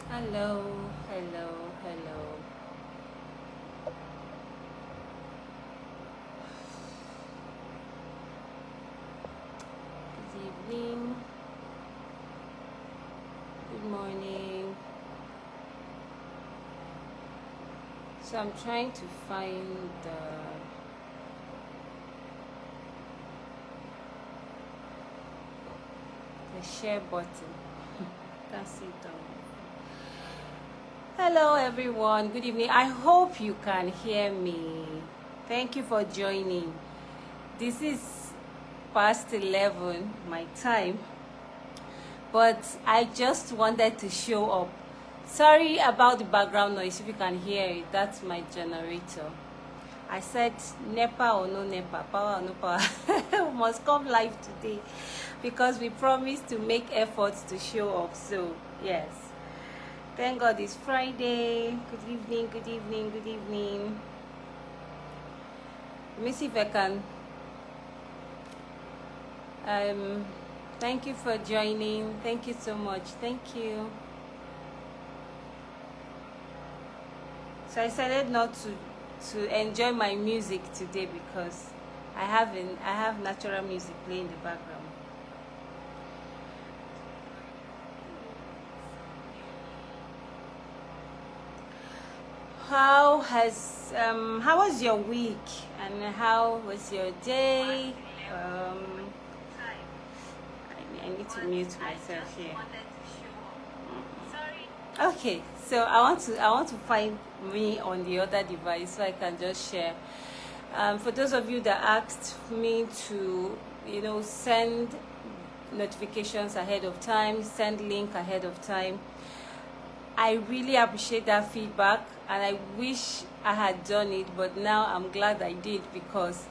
Hello, hello, hello. Good evening, good morning. So I'm trying to find the share button. Can't see it on. Hello, everyone. Good evening. I hope you can hear me. Thank you for joining. This is past 11 my time, but I just wanted to show up. Sorry about the background noise. If you can hear it, that's my generator. I said NEPA or no NEPA, power or no power, we must come live today because we promised to make efforts to show up. So yes, thank God it's Friday. Good evening, good evening, good evening. Let me see if I can. Thank you for joining. Thank you so much. Thank you. So I decided not to enjoy my music today because I have natural music playing in the background. How was your week and how was your day? I need to mute myself here. Okay, so I want to find me on the other device so I can just share. For those of you that asked me to, send notifications ahead of time, send link ahead of time, I really appreciate that feedback, and I wish I had done it, but now I'm glad I did because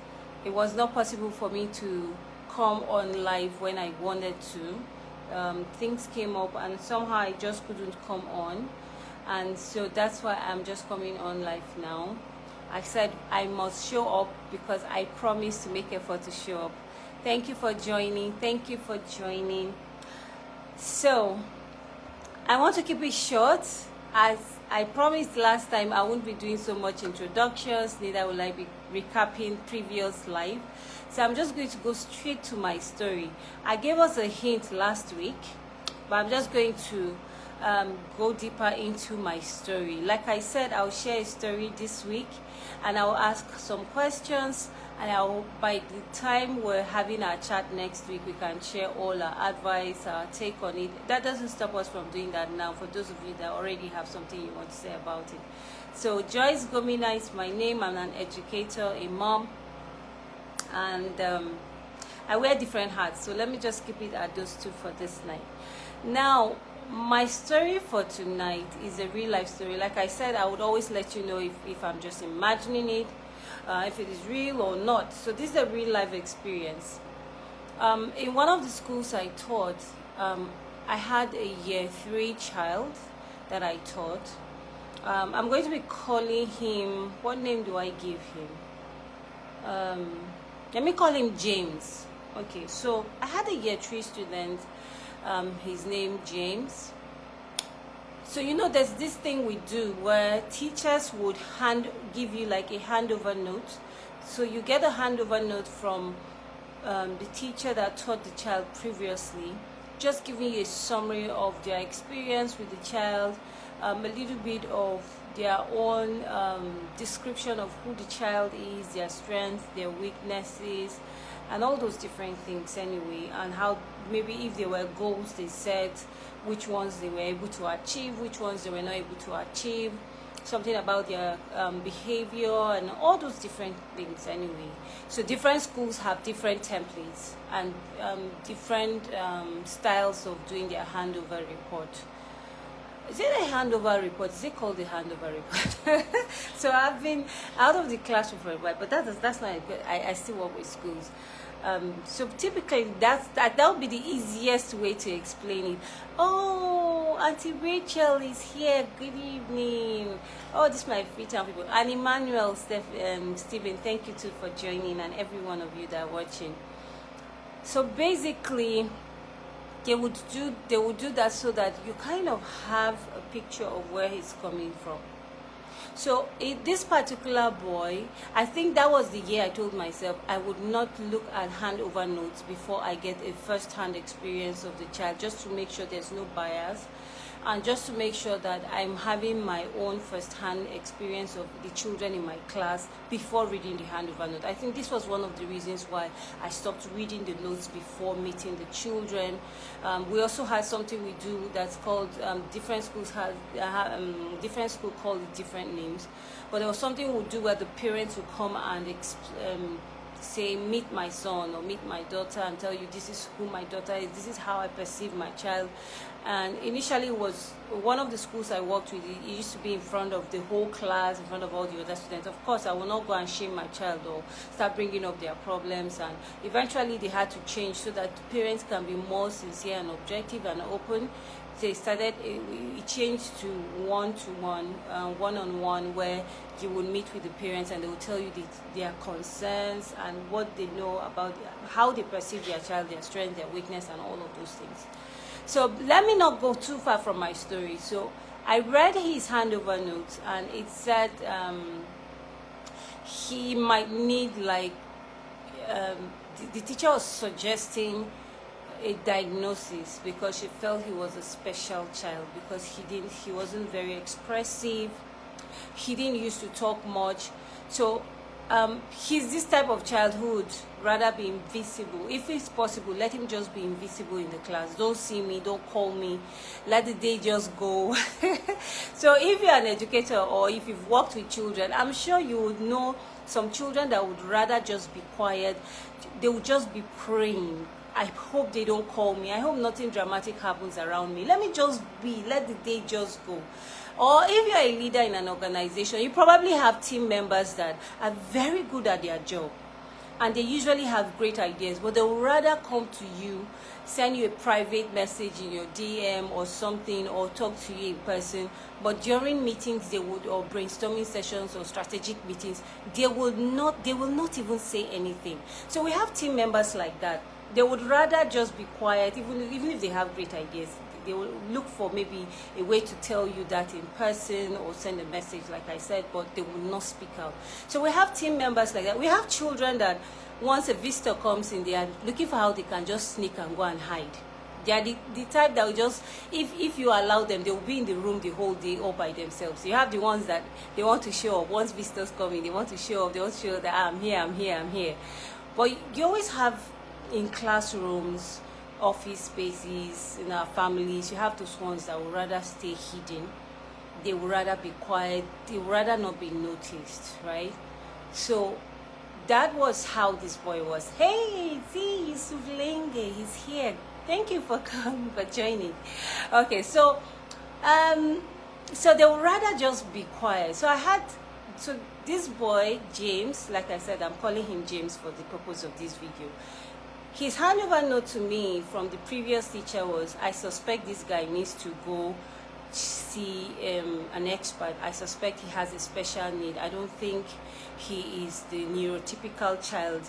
it was not possible for me to come on live when I wanted to. Things came up and somehow I just couldn't come on, and so that's why I'm just coming on live now. I said I must show up because I promised to make effort to show up. Thank you for joining. Thank you for joining. So I want to keep it short. As I promised last time, I won't be doing so much introductions, neither will I be recapping previous live. So I'm just going to go straight to my story. I gave us a hint last week, but I'm just going to go deeper into my story. Like I said, I'll share a story this week and I'll ask some questions, and by the time we're having our chat next week, we can share all our advice, our take on it. That doesn't stop us from doing that now, for those of you that already have something you want to say about it. So Joyce Gomina is my name. I'm an educator, a mom, and I wear different hats. So let me just keep it at those two for this night. Now, my story for tonight is a real life story. Like I said, I would always let you know if I'm just imagining it, if it is real or not. So this is a real life experience. In one of the schools I taught, I had a year 3 child that I taught. I'm going to be calling him, what name do I give him? Let me call him James. Okay, so I had a year 3 student, his name James. So there's this thing we do where teachers would give you like a handover note. So you get a handover note from the teacher that taught the child previously, just giving you a summary of their experience with the child, a little bit of their own description of who the child is, their strengths, their weaknesses, and all those different things anyway, and how maybe if there were goals they set, which ones they were able to achieve, which ones they were not able to achieve, something about their behavior, and all those different things anyway. So different schools have different templates and different styles of doing their handover report. Is it a handover report? Is it called a handover report? So I've been out of the classroom for a while, but that's not good. I still work with schools. So typically that would be the easiest way to explain it. Oh, Auntie Rachel is here. Good evening. Oh, this is my free time people. And Emmanuel, Stephen, thank you too for joining, and every one of you that are watching. So basically, they would do that so that you kind of have a picture of where he's coming from. So this particular boy, I think that was the year I told myself I would not look at handover notes before I get a first-hand experience of the child, just to make sure there's no bias, and just to make sure that I'm having my own first-hand experience of the children in my class before reading the handover note. I think this was one of the reasons why I stopped reading the notes before meeting the children. We also had something we do that's called, different schools different schools call it different names, but there was something we do where the parents would come and say, meet my son or meet my daughter, and tell you, this is who my daughter is, this is how I perceive my child. And initially it was one of the schools I worked with. It used to be in front of the whole class, in front of all the other students. Of course, I will not go and shame my child or start bringing up their problems, and eventually they had to change so that parents can be more sincere and objective and open. They started, it changed to one-to-one, one-on-one, where you would meet with the parents and they will tell you their concerns and what they know about how they perceive their child, their strength, their weakness, and all of those things. So let me not go too far from my story. So I read his handover notes, and it said he might need, like, the teacher was suggesting a diagnosis because she felt he was a special child, because he wasn't very expressive, he didn't used to talk much. So he's this type of child who would rather be invisible. If it's possible, let him just be invisible in the class. Don't see me, don't call me, let the day just go. So if you're an educator or if you've worked with children, I'm sure you would know some children that would rather just be quiet. They would just be praying, I hope they don't call me, I hope nothing dramatic happens around me, let me just be, let the day just go. Or if you're a leader in an organization, you probably have team members that are very good at their job, and they usually have great ideas, but they will rather come to you, send you a private message in your DM or something, or talk to you in person. But during meetings, or brainstorming sessions or strategic meetings, they will not even say anything. So we have team members like that. They would rather just be quiet, even if they have great ideas. They will look for maybe a way to tell you that in person or send a message, like I said, but they will not speak out. So we have team members like that. We have children that once a visitor comes in, they are looking for how they can just sneak and go and hide. They are the type that will just, if you allow them, they will be in the room the whole day all by themselves. You have the ones that they want to show up. Once visitors come in, they want to show up. They want to show that I'm here. But you always have in classrooms, office spaces, in our families, you have those ones that would rather stay hidden. They would rather be quiet. They would rather not be noticed, right? So that was how this boy was. Hey, see, Yusuf Lenge, he's here. Thank you for coming, for joining. Okay, so they would rather just be quiet. So this boy, James, like I said, I'm calling him James for the purpose of this video. His handover note to me from the previous teacher was, I suspect this guy needs to go see an expert. I suspect he has a special need. I don't think he is the neurotypical child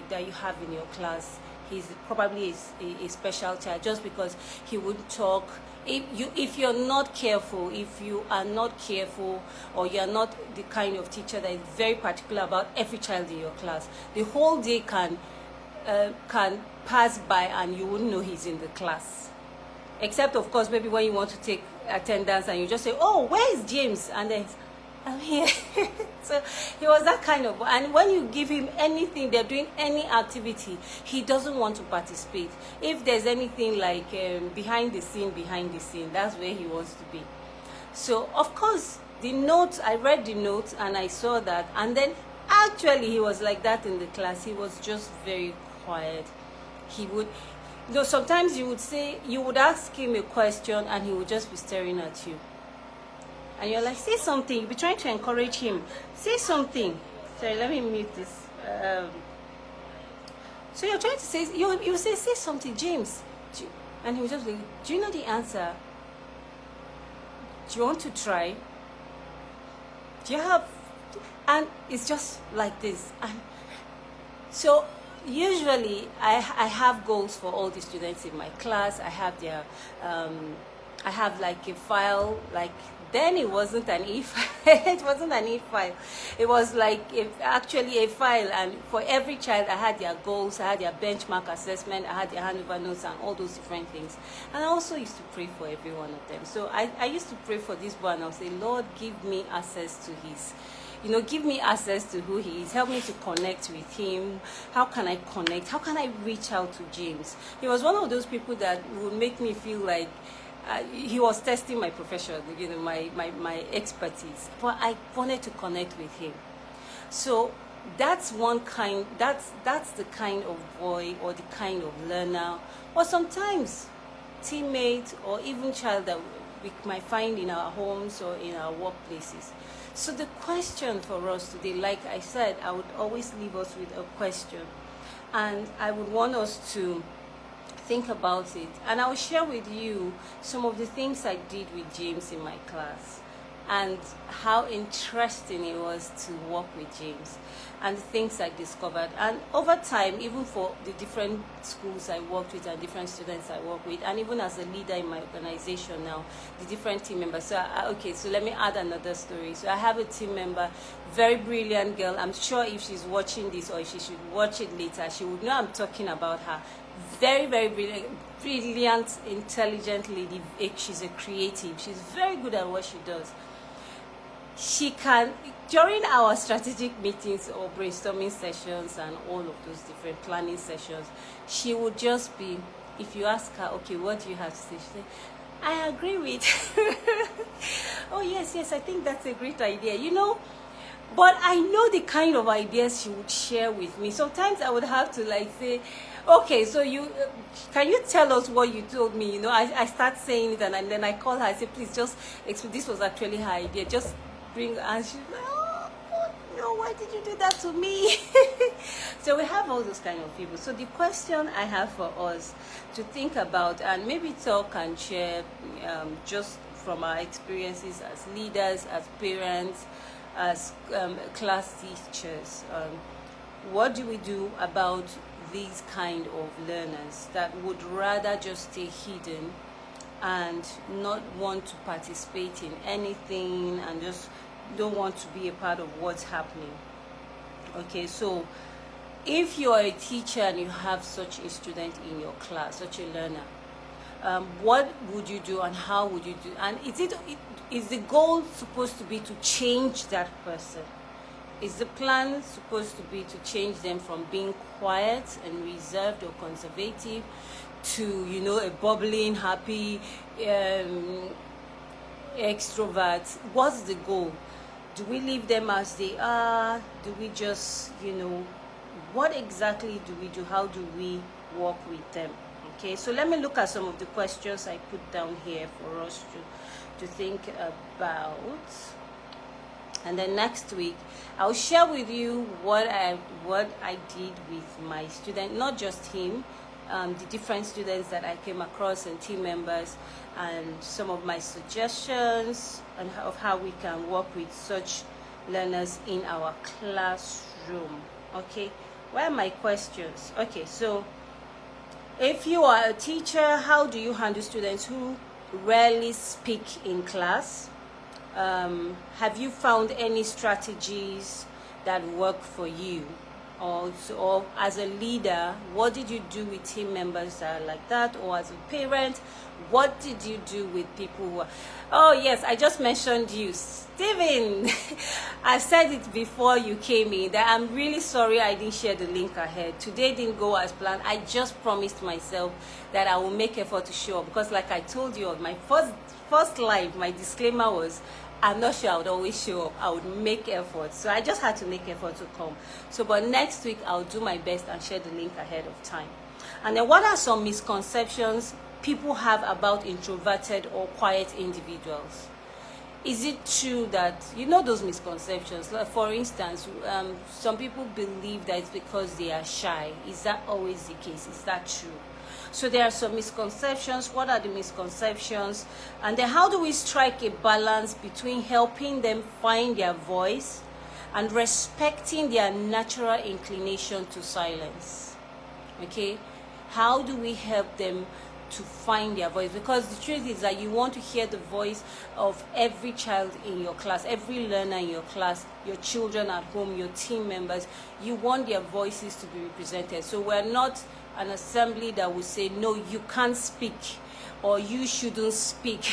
that you have in your class. He's probably a special child, just because he would talk. If you're not careful, if you are not careful, or you're not the kind of teacher that is very particular about every child in your class, the whole day can pass by and you wouldn't know he's in the class. Except, of course, maybe when you want to take attendance and you just say, oh, where is James? And then, I'm here. So he was that kind of, and when you give him anything, they're doing any activity, he doesn't want to participate. If there's anything like behind the scene, that's where he wants to be. So, of course, the notes, I read the notes and I saw that, and then actually he was like that in the class. He was just very quiet. He would, sometimes you would ask him a question and he would just be staring at you. And you're like, say something. You'll be trying to encourage him. Say something. Sorry, let me mute this. So you're trying to say, you say something, James. And he was just like, do you know the answer? Do you want to try? Do you have... And it's just like this. And so usually I have goals for all the students in my class. I have their I have like a file, like then it wasn't an e-file. It wasn't an e-file. It was like actually a file, and for every child I had their goals, I had their benchmark assessment, I had their handover notes and all those different things. And I also used to pray for every one of them. So I used to pray for this boy and I'll say, Lord, give me access to his, give me access to who he is. Help me to connect with him. How can I connect? How can I reach out to James? He was one of those people that would make me feel like he was testing my profession, my expertise. But I wanted to connect with him. So that's one kind, that's the kind of boy or the kind of learner, or sometimes teammate or even child that we might find in our homes or in our workplaces. So the question for us today, like I said, I would always leave us with a question, and I would want us to think about it, and I'll share with you some of the things I did with James in my class and how interesting it was to work with James and the things I discovered. And over time, even for the different schools I worked with and different students I work with, and even as a leader in my organization now, the different team members. So so let me add another story. So I have a team member, very brilliant girl. I'm sure if she's watching this, or if she should watch it later, she would know I'm talking about her. Very, very brilliant, intelligent lady. She's a creative. She's very good at what she does. She can, during our strategic meetings or brainstorming sessions and all of those different planning sessions, she would just be, if you ask her, okay, what do you have to say? She say, I agree with. Oh yes, I think that's a great idea. But I know the kind of ideas she would share with me. Sometimes I would have to like say, okay, so can you tell us what you told me? I start saying it, and then I call her. I say, please just explain. This was actually her idea. Just bring, and she's like, oh no, why did you do that to me? So we have all those kind of people. So the question I have for us to think about and maybe talk and share, just from our experiences as leaders, as parents, as class teachers, what do we do about these kind of learners that would rather just stay hidden and not want to participate in anything and just don't want to be a part of what's happening? Okay, so if you are a teacher and you have such a student in your class, such a learner, what would you do and how would you do? And is the goal supposed to be to change that person? Is the plan supposed to be to change them from being quiet and reserved or conservative to, a bubbling, happy extrovert? What's the goal? Do we leave them as they are? Do we just, what exactly do we do? How do we work with them? Okay, so let me look at some of the questions I put down here for us to think about. And then next week, I'll share with you what I did with my student, not just him, the different students that I came across and team members, and some of my suggestions and of how we can work with such learners in our classroom. Okay, what are my questions? Okay, so if you are a teacher, how do you handle students who rarely speak in class? Have you found any strategies that work for you? Or as a leader, what did you do with team members that are like that? Or as a parent, what did you do with people who are... Oh yes, I just mentioned you, Steven. I said it before you came in that I'm really sorry I didn't share the link ahead. Today didn't go as planned. I just promised myself that I will make effort to show up, because like I told you on my first live, my disclaimer was, I'm not sure I would always show up. I would make effort. So I just had to make effort to come. So, but next week, I'll do my best and share the link ahead of time. And then what are some misconceptions people have about introverted or quiet individuals? Is it true that, those misconceptions? Like for instance, some people believe that it's because they are shy. Is that always the case? Is that true? So there are some misconceptions. What are the misconceptions? And then how do we strike a balance between helping them find their voice and respecting their natural inclination to silence? Okay, how do we help them to find their voice? Because the truth is that you want to hear the voice of every child in your class, every learner in your class, your children at home, your team members. You want their voices to be represented. So we're not an assembly that will say, no, you can't speak, or you shouldn't speak.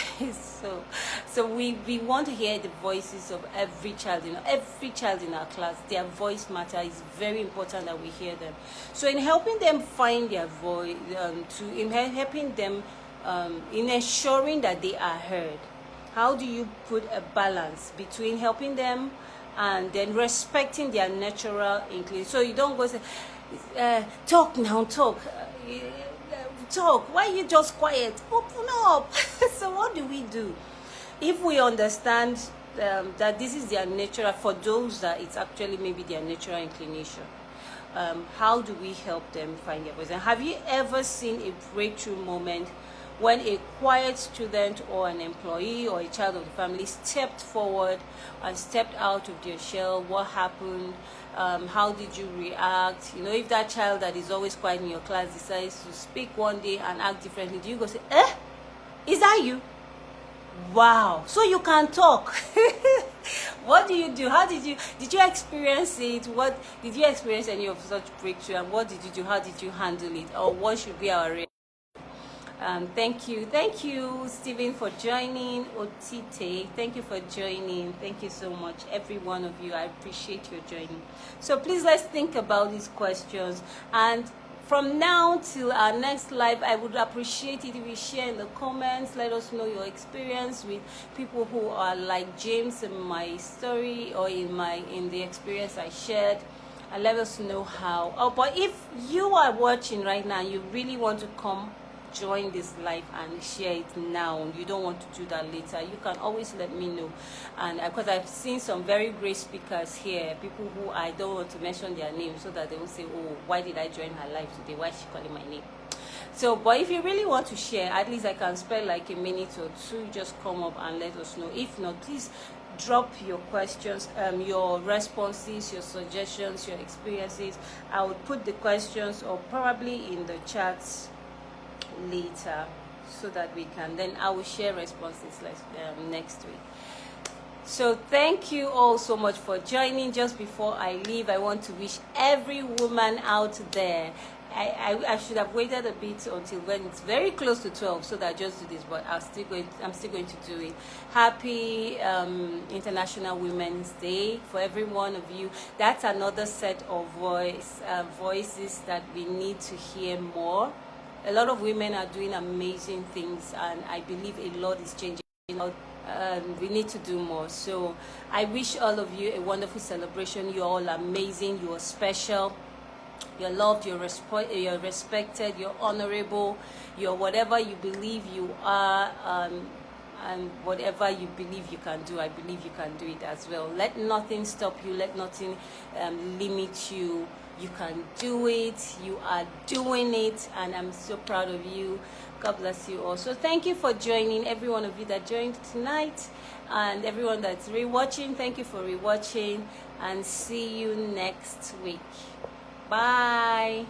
so we want to hear the voices of every child in our class. Their voice matter. Is very important that we hear them. So in helping them find their voice, helping them in ensuring that they are heard, how do you put a balance between helping them and then respecting their natural inclination? So you don't go say, talk now, talk. Talk. Why are you just quiet? Open up. So what do we do? If we understand that this is their natural, for those that it's actually maybe their natural inclination, how do we help them find their voice? And have you ever seen a breakthrough moment when a quiet student or an employee or a child of the family stepped forward and stepped out of their shell? What happened? How did you react? You know, if that child that is always quiet in your class decides to speak one day and act differently, do you go say, is that you? Wow, so you can talk. What do you do? How did you experience it? What did you experience any of such breakthrough, and what did you do? How did you handle it? Or what should be our reaction? Thank you, Stephen, for joining. Otite, thank you for joining. Thank you so much, every one of you. I appreciate your joining. So please, let's think about these questions, and from now till our next live, I would appreciate it if you share in the comments. Let us know your experience with people who are like James in my story, or in the experience I shared, and let us know how. Oh, but if you are watching right now, you really want to come join this live and share it now, you don't want to do that later, you can always let me know. And because I've seen some very great speakers here, people who I don't want to mention their names, so that they will say, oh, why did I join her live today, why is she calling my name? So, but if you really want to share, at least I can spend like a minute or two, just come up and let us know. If not, please drop your questions, your responses, your suggestions, your experiences. I would put the questions or probably in the chats later, so that we can, then I will share responses next week. So thank you all so much for joining. Just before I leave, I want to wish every woman out there, I should have waited a bit until when it's very close to 12 so that I just do this, but I'm still going to do it. Happy International Women's Day for every one of you. That's another set of voices that we need to hear more. A lot of women are doing amazing things, and I believe a lot is changing. We need to do more. So I wish all of you a wonderful celebration. You're all amazing. You're special. You're loved. You're respected. You're honorable. You're whatever you believe you are, and whatever you believe you can do, I believe you can do it as well. Let nothing stop you. Let nothing limit you. You can do it. You are doing it, and I'm so proud of you. God bless you all. So thank you for joining, every one of you that joined tonight, and everyone that's rewatching. Thank you for rewatching, and see you next week. Bye.